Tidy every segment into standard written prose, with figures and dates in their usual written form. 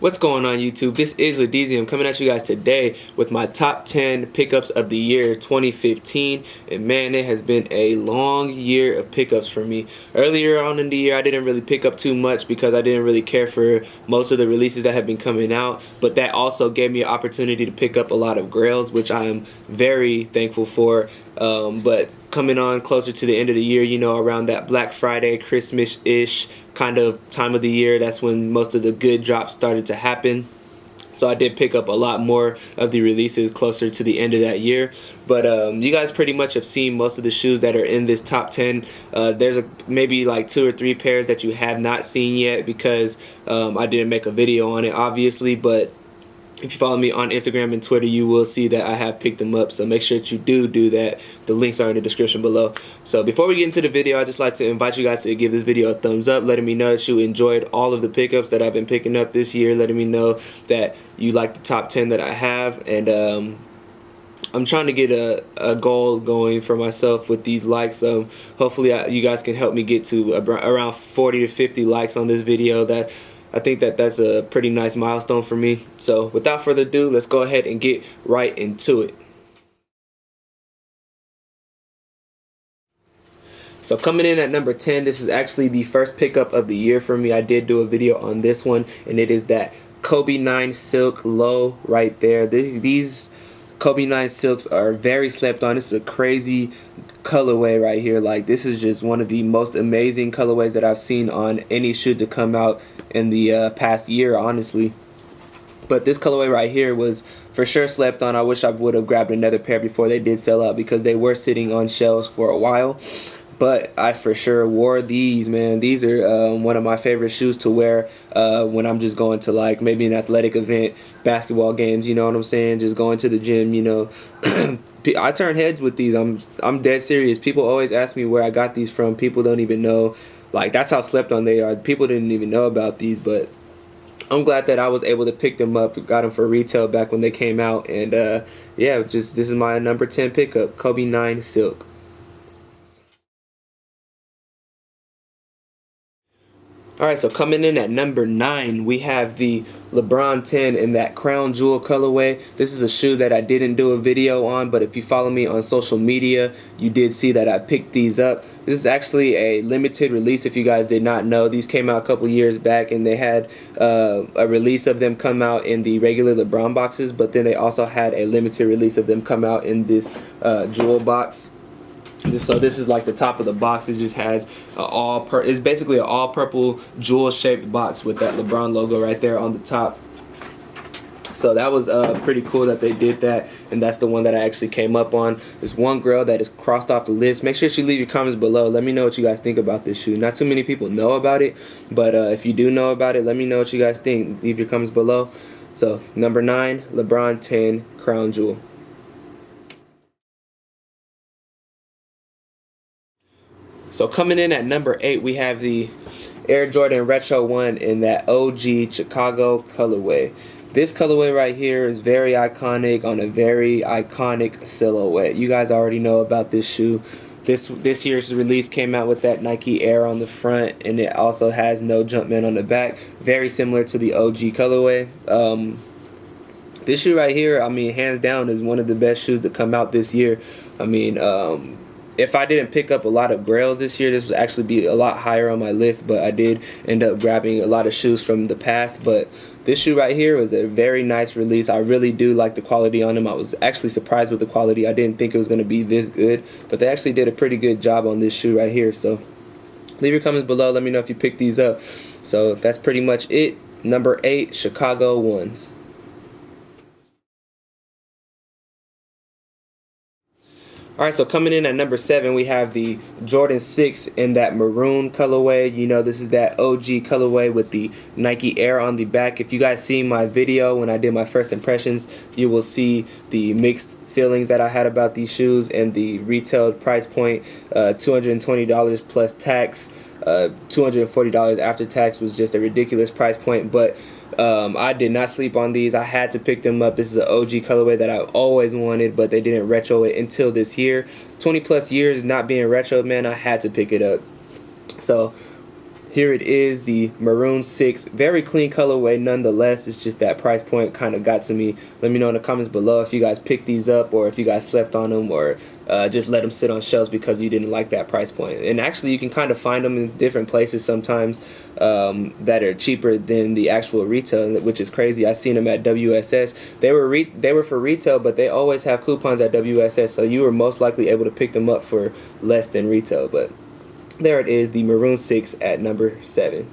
What's going on, YouTube? This is Yeezy. I'm coming at you guys today with my top 10 pickups of the year 2015. And man, it has been a long year of pickups for me. Earlier on in the year, I didn't really pick up too much because I didn't really care for most of the releases that have been coming out. But that also gave me an opportunity to pick up a lot of grails, which I am very thankful for. But coming on closer to the end of the year, you know, around that Black Friday, Christmas-ish kind of time of the year, that's when most of the good drops started to happen. So I did pick up a lot more of the releases closer to the end of that year. But you guys pretty much have seen most of the shoes that are in this top 10. There's maybe like 2 or 3 pairs that you have not seen yet because I didn't make a video on it, obviously. But if you follow me on Instagram and Twitter, you will see that I have picked them up. So make sure that you do that. The links are in the description below. So before we get into the video, I'd just like to invite you guys to give this video a thumbs up, letting me know that you enjoyed all of the pickups that I've been picking up this year, letting me know that you like the top 10 that I have. And I'm trying to get a goal going for myself with these likes. So hopefully you guys can help me get to around 40 to 50 likes on this video. I think that's a pretty nice milestone for me. So without further ado, let's go ahead and get right into it. So coming in at number 10, this is actually the first pickup of the year for me. I did do a video on this one, and it is that Kobe 9 Silk Low right there. These Kobe 9 Silks are very slept on. It's a crazy colorway right here. Like, this is just one of the most amazing colorways that I've seen on any shoe to come out in the past year, honestly. But this colorway right here was for sure slept on. I wish I would have grabbed another pair before they did sell out because they were sitting on shelves for a while. But I for sure wore these, man. These are one of my favorite shoes to wear when I'm just going to, like, maybe an athletic event, basketball games, you know what I'm saying? Just going to the gym, you know. I turn heads with these. I'm dead serious. People always ask me where I got these from. People don't even know. Like, that's how slept on they are. People didn't even know about these, but I'm glad that I was able to pick them up. Got them for retail back when they came out. And yeah, this is my number 10 pickup, Kobe 9 Silk. Alright, so coming in at number 9, we have the LeBron 10 in that crown jewel colorway. This is a shoe that I didn't do a video on, but if you follow me on social media, you did see that I picked these up. This is actually a limited release, if you guys did not know. These came out a couple years back, and they had a release of them come out in the regular LeBron boxes, but then they also had a limited release of them come out in this jewel box. So this is like the top of the box. It just has it's basically an all purple jewel shaped box with that LeBron logo right there on the top. So that was pretty cool that they did that, and that's the one that I actually came up on. There's one girl that is crossed off the list. Make sure you leave your comments below. Let me know what you guys think about this shoe. Not too many people know about it, but if you do know about it, let me know what you guys think. Leave your comments below. So number 9, LeBron 10 crown jewel. So coming in at number 8, we have the Air Jordan Retro 1 in that OG Chicago colorway. This colorway right here is very iconic on a very iconic silhouette. You guys already know about this shoe. This year's release came out with that Nike Air on the front, and it also has no Jumpman on the back. Very similar to the OG colorway. This shoe right here, I mean, hands down, is one of the best shoes to come out this year. I mean, if I didn't pick up a lot of grails this year, this would actually be a lot higher on my list, but I did end up grabbing a lot of shoes from the past. But this shoe right here was a very nice release. I really do like the quality on them. I was actually surprised with the quality. I didn't think it was going to be this good, but they actually did a pretty good job on this shoe right here. So leave your comments below. Let me know if you picked these up. So that's pretty much it. Number 8, Chicago 1s. Alright, so coming in at number 7, we have the Jordan 6 in that maroon colorway. You know, this is that OG colorway with the Nike Air on the back. If you guys see my video when I did my first impressions, you will see the mixed feelings that I had about these shoes and the retail price point. $220 plus tax. $240 after tax was just a ridiculous price point, but I did not sleep on these. I had to pick them up. This is an OG colorway that I always wanted, but they didn't retro it until this year. 20 plus years not being retro, man, I had to pick it up. So Here it is, the Maroon 6. Very clean colorway nonetheless. It's just that price point kind of got to me. Let me know in the comments below if you guys picked these up or if you guys slept on them or just let them sit on shelves because you didn't like that price point. And actually, you can kind of find them in different places sometimes that are cheaper than the actual retail, which is crazy. I seen them at WSS. They were for retail, but they always have coupons at WSS, so you were most likely able to pick them up for less than retail. But there it is, the Maroon 6 at number 7.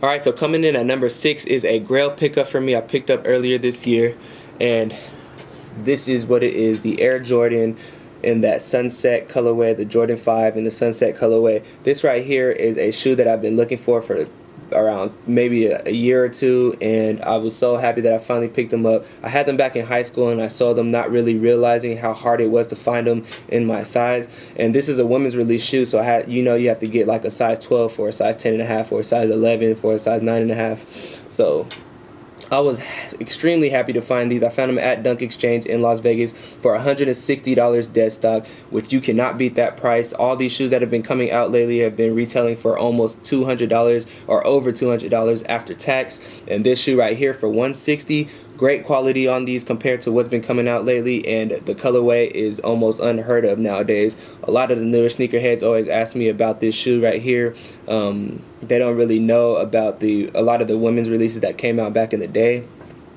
Alright, so coming in at number 6 is a Grail pickup for me. I picked up earlier this year, and this is what it is, the Air Jordan in that sunset colorway, the Jordan 5 in the sunset colorway. This right here is a shoe that I've been looking for around maybe a year or two, and I was so happy that I finally picked them up. I had them back in high school and I sold them, not really realizing how hard it was to find them in my size. And this is a women's release shoe, so you have to get like a size 12 for a size 10.5 or a size 11 for a size 9.5. So I was extremely happy to find these. I found them at Dunk Exchange in Las Vegas for $160 dead stock, which you cannot beat that price. All these shoes that have been coming out lately have been retailing for almost $200 or over $200 after tax. And this shoe right here for $160. Great quality on these compared to what's been coming out lately, and the colorway is almost unheard of nowadays. A lot of the newer sneakerheads always ask me about this shoe right here. They don't really know about a lot of the women's releases that came out back in the day.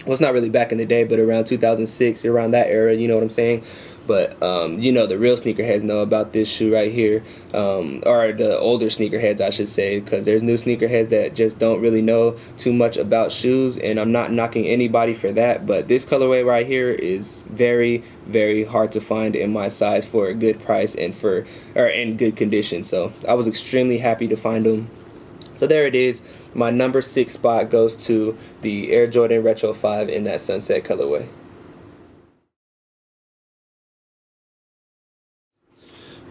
Well, it's not really back in the day, but around 2006, around that era, you know what I'm saying? But, the real sneakerheads know about this shoe right here, or the older sneakerheads, I should say, because there's new sneakerheads that just don't really know too much about shoes, and I'm not knocking anybody for that, but this colorway right here is very, very hard to find in my size for a good price and in good condition. So I was extremely happy to find them. So there it is. My number 6 spot goes to the Air Jordan Retro 5 in that sunset colorway.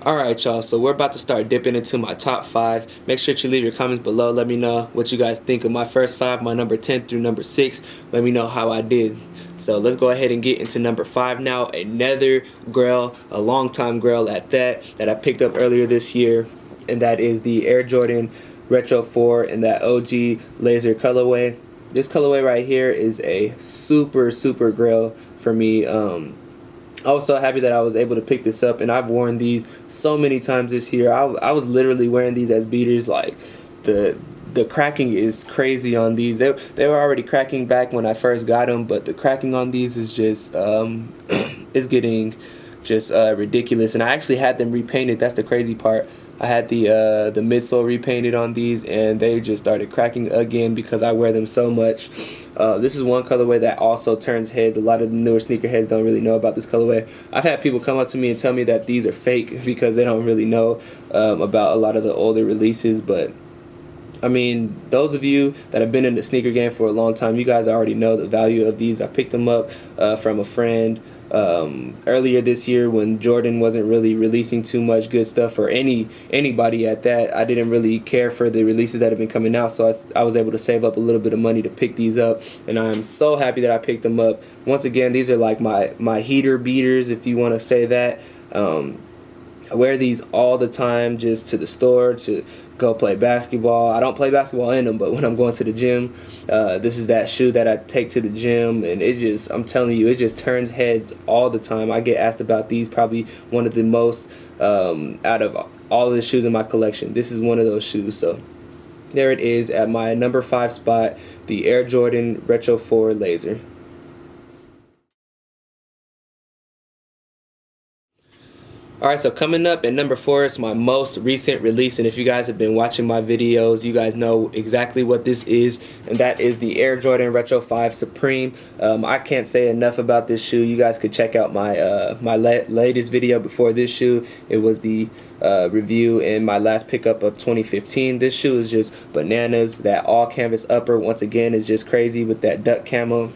Alright, y'all, so we're about to start dipping into my top 5. Make sure to leave your comments below. Let me know what you guys think of my first 5, my number 10 through number 6. Let me know how I did. So let's go ahead and get into number 5 now. Another Grail, a long time Grail at that I picked up earlier this year. And that is the Air Jordan Retro 4 in that OG laser colorway. This colorway right here is a super, super Grail for me. I was so happy that I was able to pick this up, and I've worn these so many times this year. I was literally wearing these as beaters. Like the cracking is crazy on these. They were already cracking back when I first got them, but the cracking on these is just is getting just ridiculous. And I actually had them repainted. That's the crazy part. I had the midsole repainted on these, and they just started cracking again because I wear them so much. This is one colorway that also turns heads. A lot of the newer sneakerheads don't really know about this colorway. I've had people come up to me and tell me that these are fake because they don't really know about a lot of the older releases, but I mean, those of you that have been in the sneaker game for a long time, you guys already know the value of these. I picked them up from a friend earlier this year when Jordan wasn't really releasing too much good stuff for anybody at that. I didn't really care for the releases that have been coming out, so I was able to save up a little bit of money to pick these up, and I'm so happy that I picked them up. Once again, these are like my heater beaters, if you want to say that. I wear these all the time, just to the store, to go play basketball. I don't play basketball in them, but when I'm going to the gym, this is that shoe that I take to the gym, and I'm telling you, it just turns heads all the time. I get asked about these, probably one of the most out of all of the shoes in my collection. This is one of those shoes, so there it is at my number 5 spot, the Air Jordan Retro 4 Laser. Alright, so coming up at number 4 is my most recent release, and if you guys have been watching my videos, you guys know exactly what this is, and that is the Air Jordan Retro 5 Supreme. I can't say enough about this shoe. You guys could check out my latest video before this shoe. It was the review and my last pickup of 2015. This shoe is just bananas. That all canvas upper, once again, is just crazy with that duck camo.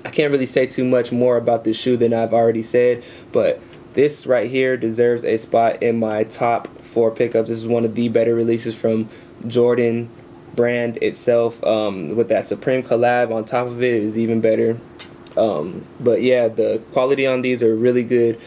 I can't really say too much more about this shoe than I've already said, but this right here deserves a spot in my top 4 pickups. This is one of the better releases from Jordan brand itself. With that Supreme collab on top of it is even better. But yeah, the quality on these are really good.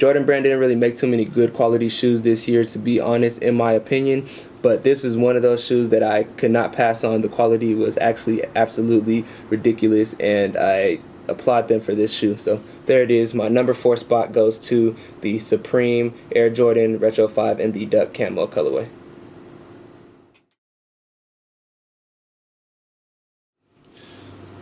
Jordan Brand didn't really make too many good quality shoes this year, to be honest, in my opinion. But this is one of those shoes that I could not pass on. The quality was actually absolutely ridiculous, and I applaud them for this shoe. So there it is. My number 4 spot goes to the Supreme Air Jordan Retro 5 in the Duck Camo colorway.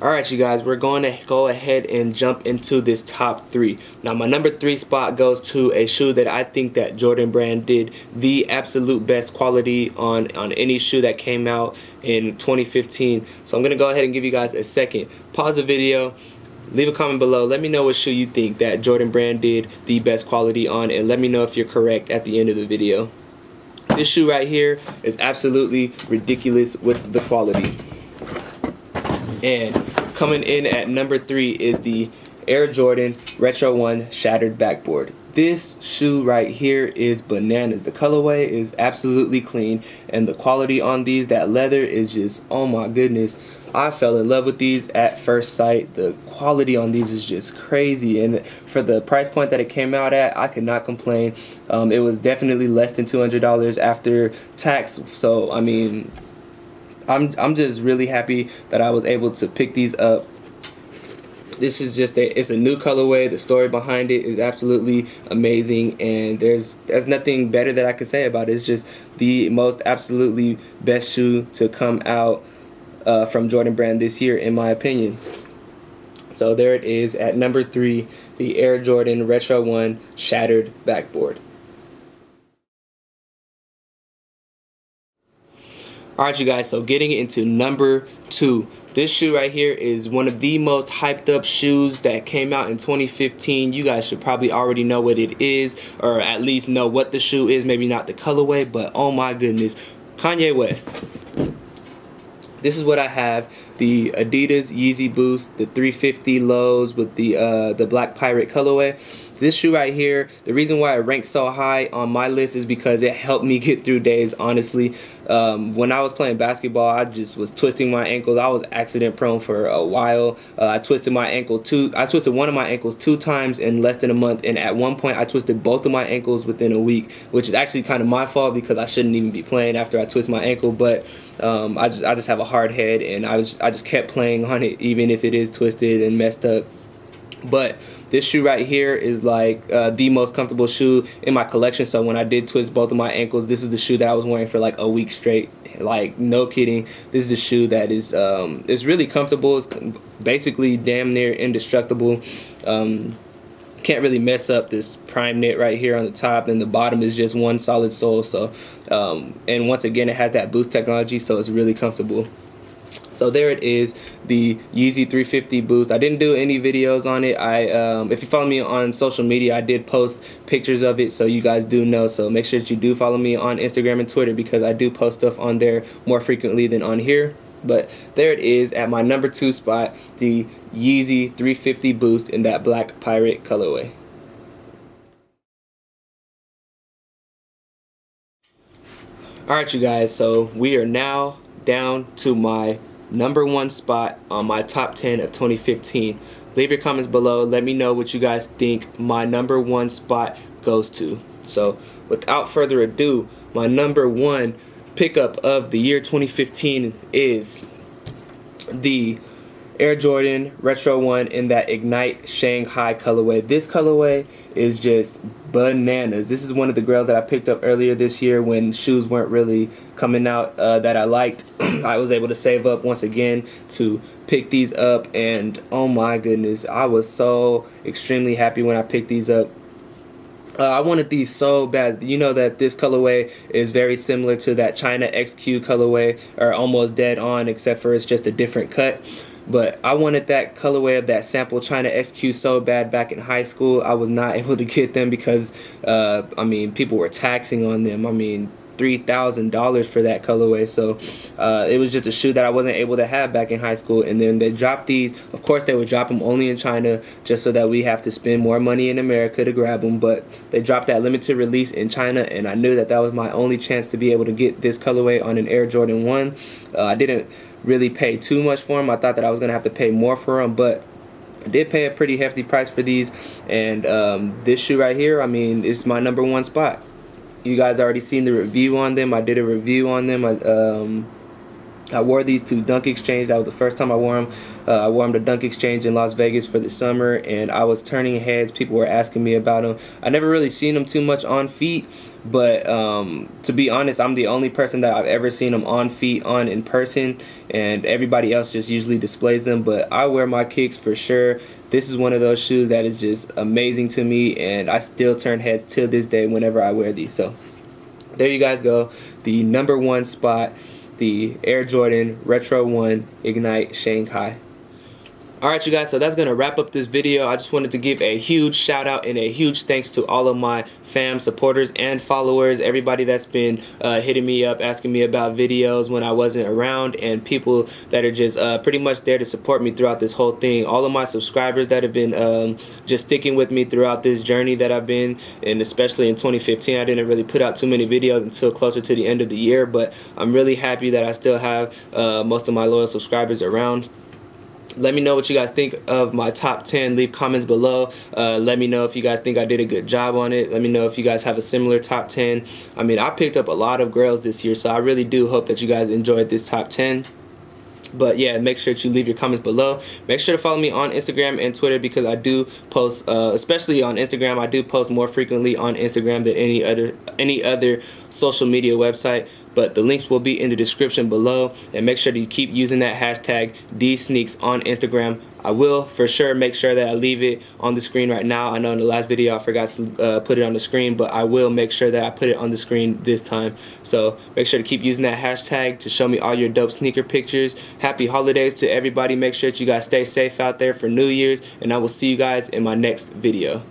Alright, you guys, we're going to go ahead and jump into this top 3. Now, my number 3 spot goes to a shoe that I think that Jordan Brand did the absolute best quality on any shoe that came out in 2015. So I'm going to go ahead and give you guys a second. Pause the video, leave a comment below. Let me know what shoe you think that Jordan Brand did the best quality on, and let me know if you're correct at the end of the video. This shoe right here is absolutely ridiculous with the quality. And coming in at number 3 is the Air Jordan Retro 1 Shattered Backboard. This shoe right here is bananas. The colorway is absolutely clean, and the quality on these, that leather is just, oh my goodness. I fell in love with these at first sight. The quality on these is just crazy, and for the price point that it came out at, I could not complain. It was definitely less than $200 after tax, so I mean, I'm just really happy that I was able to pick these up. This is just it's a new colorway. The story behind it is absolutely amazing, and there's nothing better that I could say about it. It's just the most absolutely best shoe to come out from Jordan Brand this year, in my opinion. So there it is at number 3, the Air Jordan Retro 1 Shattered Backboard. Alright, you guys, so getting into number 2. This shoe right here is one of the most hyped up shoes that came out in 2015. You guys should probably already know what it is, or at least know what the shoe is, maybe not the colorway, but oh my goodness, Kanye West. This is what I have: the Adidas Yeezy Boost, the 350 lows with the Black Pirate colorway. This shoe right here, the reason why it ranks so high on my list is because it helped me get through days, honestly. When I was playing basketball, I just was twisting my ankles. I was accident prone for a while. I twisted one of my ankles 2 times in less than a month, and at one point I twisted both of my ankles within a week, which is actually kind of my fault because I shouldn't even be playing after I twist my ankle, but I just have a hard head, and I just kept playing on it even if it is twisted and messed up. But this shoe right here is like the most comfortable shoe in my collection. So when I did twist both of my ankles, this is the shoe that I was wearing for like a week straight. Like, no kidding. This is a shoe that is really comfortable. It's basically damn near indestructible. Can't really mess up this prime knit right here on the top, and the bottom is just one solid sole. So and once again, it has that boost technology, so it's really comfortable. So there it is, the Yeezy 350 Boost. I didn't do any videos on it. If you follow me on social media, I did post pictures of it, so you guys do know. So make sure that you do follow me on Instagram and Twitter, because I do post stuff on there more frequently than on here. But there it is at my number 2 spot, the Yeezy 350 Boost in that Black Pirate colorway. Alright, you guys, so we are now down to my number 1 spot on my top 10 of 2015. Leave your comments below. Let me know what you guys think my number 1 spot goes to. So without further ado, my number 1 pickup of the year 2015 is the Air Jordan Retro 1 in that Ignite Shanghai colorway. This colorway is just bananas. This is one of the grails that I picked up earlier this year when shoes weren't really coming out that I liked. I was able to save up once again to pick these up, and oh my goodness, I was so extremely happy when I picked these up. I wanted these so bad. You know that this colorway is very similar to that China XQ colorway, or almost dead on, except for it's just a different cut. But I wanted that colorway of that sample China XQ so bad back in high school. I was not able to get them because, I mean, people were taxing on them. I mean, $3,000 for that colorway. So it was just a shoe that I wasn't able to have back in high school. And then they dropped these. Of course, they would drop them only in China just so that we have to spend more money in America to grab them. But they dropped that limited release in China, and I knew that that was my only chance to be able to get this colorway on an Air Jordan 1. I didn't really pay too much for them. I thought that I was going to have to pay more for them, but I did pay a pretty hefty price for these, and this shoe right here, I mean, it's my #1 spot. You guys already seen the review on them. I did a review on them. I wore these to Dunk Exchange. That was the first time I wore them. I wore them to Dunk Exchange in Las Vegas for the summer, and I was turning heads. People were asking me about them. I never really seen them too much on feet, but to be honest, I'm the only person that I've ever seen them on feet in person, and everybody else just usually displays them. But I wear my kicks for sure. This is one of those shoes that is just amazing to me, and I still turn heads till this day whenever I wear these. So there you guys go. The #1 spot, the Air Jordan Retro 1 Ignite Shanghai. Alright you guys, so that's going to wrap up this video. I just wanted to give a huge shout out and a huge thanks to all of my fam, supporters, and followers. Everybody that's been hitting me up, asking me about videos when I wasn't around, and people that are just pretty much there to support me throughout this whole thing. All of my subscribers that have been just sticking with me throughout this journey that I've been, and especially in 2015. I didn't really put out too many videos until closer to the end of the year, but I'm really happy that I still have most of my loyal subscribers around. Let me know what you guys think of my top 10. Leave comments below. Let me know if you guys think I did a good job on it. Let me know if you guys have a similar top 10. I mean, I picked up a lot of girls this year, so I really do hope that you guys enjoyed this top 10. But yeah, make sure that you leave your comments below. Make sure to follow me on Instagram and Twitter, because I do post, especially on Instagram, I do post more frequently on Instagram than any other social media website. But the links will be in the description below, and make sure that you keep using that hashtag DSneaks on Instagram. I will for sure make sure that I leave it on the screen right now. I know in the last video I forgot to put it on the screen, but I will make sure that I put it on the screen this time. So make sure to keep using that hashtag to show me all your dope sneaker pictures. Happy holidays to everybody. Make sure that you guys stay safe out there for New Year's, and I will see you guys in my next video.